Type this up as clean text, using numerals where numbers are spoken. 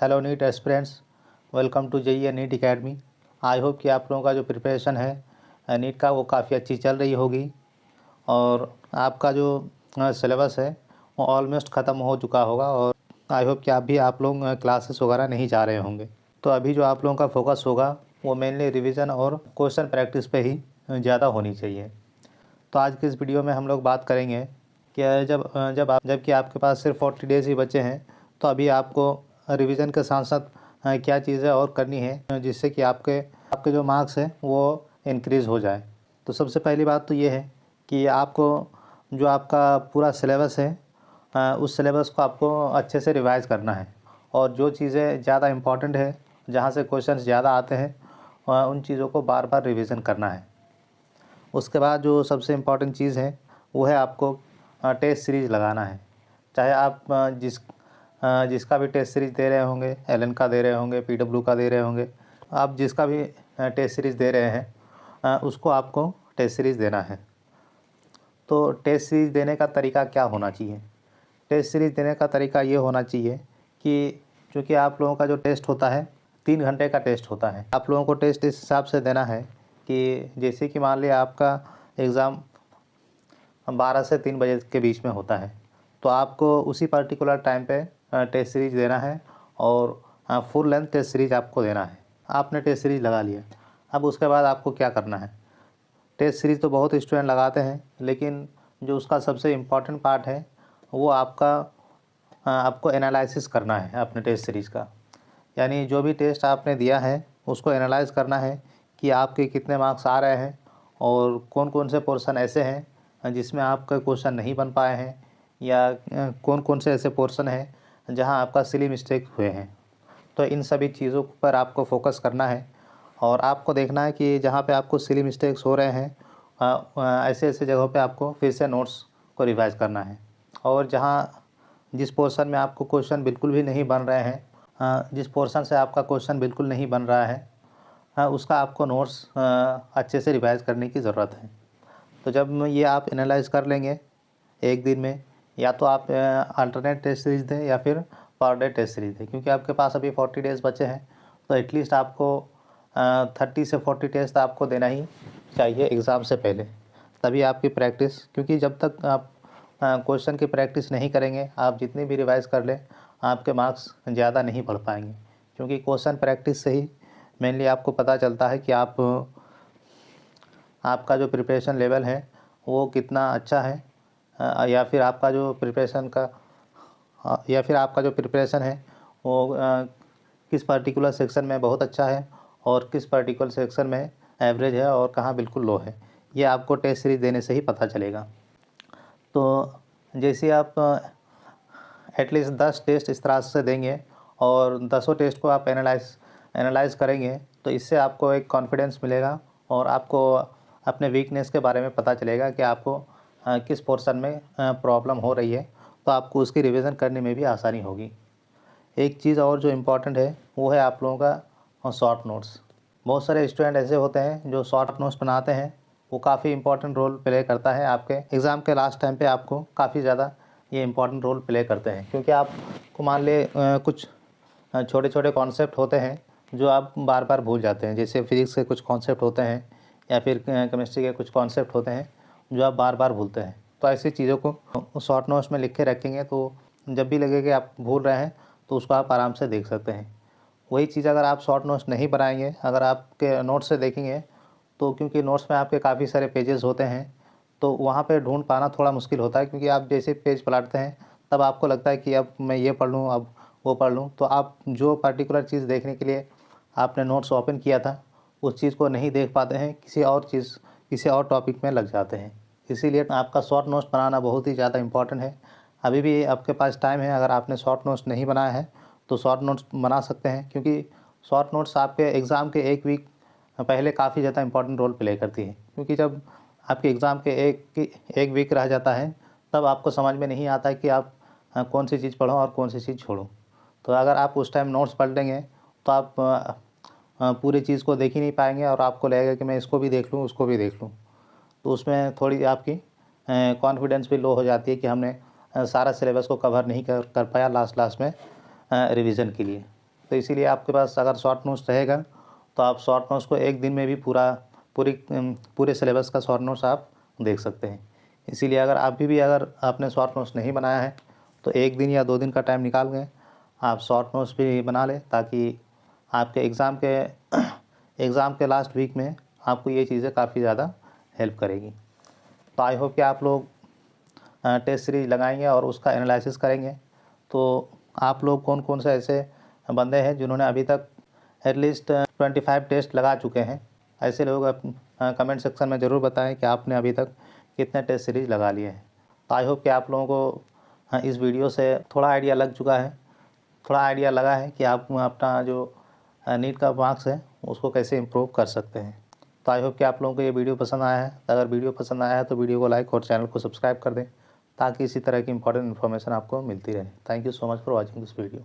Hello NEET aspirants, welcome to JEE NEET academy. I hope कि आप लोगों का जो प्रिपरेशन है नीट का वो काफ़ी अच्छी चल रही होगी और आपका जो सिलेबस है वो ऑलमोस्ट ख़त्म हो चुका होगा। और आई होप कि आप लोग क्लासेस वगैरह नहीं जा रहे होंगे। तो अभी जो आप लोगों का फोकस होगा वो मेनली रिवीजन और क्वेश्चन प्रैक्टिस पे ही ज़्यादा होनी चाहिए। तो आज की इस वीडियो में हम लोग बात करेंगे कि जबकि आपके पास सिर्फ 40 डेज़ ही बचे हैं, तो अभी आपको रिवीजन के साथ साथ क्या चीज़ें और करनी है जिससे कि आपके आपके जो मार्क्स हैं वो इंक्रीज़ हो जाए। तो सबसे पहली बात तो ये है कि आपको जो आपका पूरा सिलेबस है उस सिलेबस को आपको अच्छे से रिवाइज़ करना है और जो चीज़ें ज़्यादा इम्पॉर्टेंट है, जहाँ से क्वेश्चंस ज़्यादा आते हैं, उन चीज़ों को बार बार रिवीजन करना है। उसके बाद जो सबसे इम्पॉर्टेंट चीज़ है वो है आपको टेस्ट सीरीज़ लगाना है। चाहे आप जिसका भी टेस्ट सीरीज़ दे रहे होंगे, एलन का दे रहे होंगे, पीडब्ल्यू का दे रहे होंगे, आप जिसका भी टेस्ट सीरीज़ दे रहे हैं उसको आपको टेस्ट सीरीज़ देना है। तो टेस्ट सीरीज़ देने का तरीका क्या होना चाहिए? टेस्ट सीरीज़ देने का तरीका ये होना चाहिए कि चूँकि आप लोगों का जो टेस्ट होता है 3 घंटे का टेस्ट होता है। आप लोगों को टेस्ट इस हिसाब से देना है कि जैसे कि मान लिया आपका एग्ज़ाम 12 से 3 बजे के बीच में होता है, तो आपको उसी पर्टिकुलर टाइम पे टेस्ट सीरीज़ देना है और फुल लेंथ टेस्ट सीरीज़ आपको देना है। आपने टेस्ट सीरीज़ लगा लिया, अब उसके बाद आपको क्या करना है? टेस्ट सीरीज़ तो बहुत स्टूडेंट लगाते हैं, लेकिन जो उसका सबसे इम्पॉर्टेंट पार्ट है वो आपको एनालिसिस करना है अपने टेस्ट सीरीज़ का। यानी जो भी टेस्ट आपने दिया है उसको एनालाइज़ करना है कि आपके कितने मार्क्स आ रहे हैं और कौन कौन से पोर्शन ऐसे हैं जिसमें आपका क्वेश्चन नहीं बन पाए हैं, या कौन कौन से ऐसे पोर्शन हैं जहां आपका सिली मिस्टेक हुए हैं। तो इन सभी चीज़ों पर आपको फोकस करना है और आपको देखना है कि जहां पे आपको सिली मिस्टेक्स हो रहे हैं ऐसे ऐसे जगहों पे आपको फिर से नोट्स को रिवाइज़ करना है। और जिस पोर्शन में आपको क्वेश्चन बिल्कुल भी नहीं बन रहे हैं, जिस पोर्शन से आपका क्वेश्चन बिल्कुल नहीं बन रहा है, उसका आपको नोट्स अच्छे से रिवाइज़ करने की ज़रूरत है। तो जब ये आप एनालाइज़ कर लेंगे एक दिन में, या तो आप अल्टरनेट टेस्ट सीरीज़ दें या फिर पर डे टेस्ट सीरीज़ दें, क्योंकि आपके पास अभी 40 डेज़ बचे हैं, तो एटलीस्ट आपको 30 से 40 टेस्ट आपको देना ही चाहिए एग्ज़ाम से पहले। तभी आपकी प्रैक्टिस, क्योंकि जब तक आप क्वेश्चन की प्रैक्टिस नहीं करेंगे, आप जितनी भी रिवाइज़ कर लें, आपके मार्क्स ज़्यादा नहीं बढ़ पाएंगे। क्योंकि क्वेश्चन प्रैक्टिस से ही मेनली आपको पता चलता है कि आपका जो प्रिपरेशन लेवल है वो कितना अच्छा है, या फिर आपका जो प्रिपरेशन है वो किस पर्टिकुलर सेक्शन में बहुत अच्छा है और किस पर्टिकुलर सेक्शन में एवरेज है और कहाँ बिल्कुल लो है। ये आपको टेस्ट सीरीज़ देने से ही पता चलेगा। तो जैसे आप एटलीस्ट 10 टेस्ट इस तरह से देंगे और 10 टेस्ट को आप एनालाइज़ करेंगे, तो इससे आपको एक कॉन्फिडेंस मिलेगा और आपको अपने वीकनेस के बारे में पता चलेगा कि आपको किस पोर्शन में प्रॉब्लम हो रही है, तो आपको उसकी रिवीजन करने में भी आसानी होगी। एक चीज़ और जो इम्पोर्टेंट है वो है आप लोगों का शॉर्ट नोट्स। बहुत सारे स्टूडेंट ऐसे होते हैं जो शॉर्ट नोट्स बनाते हैं, वो काफ़ी इंपॉर्टेंट रोल प्ले करता है आपके एग्ज़ाम के लास्ट टाइम पे। आपको काफ़ी ज़्यादा ये इंपॉर्टेंट रोल प्ले करते हैं, क्योंकि आपको मान ले कुछ छोटे छोटे कॉन्सेप्ट होते हैं जो आप बार बार भूल जाते हैं। जैसे फिजिक्स के कुछ कॉन्सेप्ट होते हैं या फिर केमिस्ट्री के कुछ कॉन्सेप्ट होते हैं जो आप बार बार भूलते हैं। तो ऐसी चीज़ों को शॉर्ट नोट्स में लिख के रखेंगे, तो जब भी लगे कि आप भूल रहे हैं तो उसको आप आराम से देख सकते हैं। वही चीज़ अगर आप शॉर्ट नोट्स नहीं बनाएंगे, अगर आपके नोट्स से देखेंगे, तो क्योंकि नोट्स में आपके काफ़ी सारे पेजेस होते हैं, तो वहाँ पे ढूंढ पाना थोड़ा मुश्किल होता है। क्योंकि आप जैसे पेज पलटते हैं तब आपको लगता है कि अब मैं ये पढ़ लूँ, अब वो पढ़ लूँ, तो आप जो पर्टिकुलर चीज़ देखने के लिए आपने नोट्स ओपन किया था उस चीज़ को नहीं देख पाते हैं, किसी और टॉपिक में लग जाते हैं। इसीलिए आपका शॉर्ट नोट्स बनाना बहुत ही ज़्यादा इम्पॉर्टेंट है। अभी भी आपके पास टाइम है, अगर आपने शॉर्ट नोट्स नहीं बनाया है तो शॉर्ट नोट्स बना सकते हैं, क्योंकि शॉर्ट नोट्स आपके एग्ज़ाम के एक वीक पहले काफ़ी ज़्यादा इंपॉर्टेंट रोल प्ले करती है। क्योंकि जब आपके एग्ज़ाम के एक वीक रह जाता है, तब आपको समझ में नहीं आता है कि आप कौन सी चीज़ पढ़ो और कौन सी चीज़ छोड़ो। तो अगर आप उस टाइम नोट्स पढ़ लेंगे तो आप पूरी चीज़ को देख ही नहीं पाएंगे और आपको लगेगा कि मैं इसको भी देख लूँ, उसको भी देख लूँ। तो उसमें थोड़ी आपकी कॉन्फिडेंस भी लो हो जाती है कि हमने सारा सिलेबस को कवर नहीं कर पाया लास्ट में रिवीजन के लिए। तो इसीलिए आपके पास अगर शॉर्ट नोट्स रहेगा तो आप शॉर्ट नोट्स को एक दिन में भी पूरे सिलेबस का शॉर्ट नोट्स आप देख सकते हैं। इसीलिए अगर अगर आपने शॉर्ट नोट्स नहीं बनाया है तो 1 दिन या 2 दिन का टाइम निकाल के आप शॉर्ट नोट्स भी बना लें, ताकि आपके एग्ज़ाम के लास्ट वीक में आपको ये चीज़ें काफ़ी ज़्यादा हेल्प करेगी। तो आई होप कि आप लोग टेस्ट सीरीज लगाएंगे और उसका एनालिसिस करेंगे। तो आप लोग कौन कौन से ऐसे बंदे हैं जिन्होंने अभी तक एटलीस्ट 25 टेस्ट लगा चुके हैं? ऐसे लोग कमेंट सेक्शन में ज़रूर बताएं कि आपने अभी तक कितने टेस्ट सीरीज लगा लिए हैं। तो आई होप कि आप लोगों को इस वीडियो से थोड़ा आइडिया लगा है कि आप अपना जो नीट का मार्क्स है उसको कैसे इम्प्रूव कर सकते हैं। तो आई होप कि आप लोगों को ये वीडियो पसंद आया है। अगर वीडियो पसंद आया है तो वीडियो को लाइक और चैनल को सब्सक्राइब कर दें, ताकि इसी तरह की इंपॉर्टेंट इन्फॉर्मेशन आपको मिलती रहे। Thank you so much for watching this video.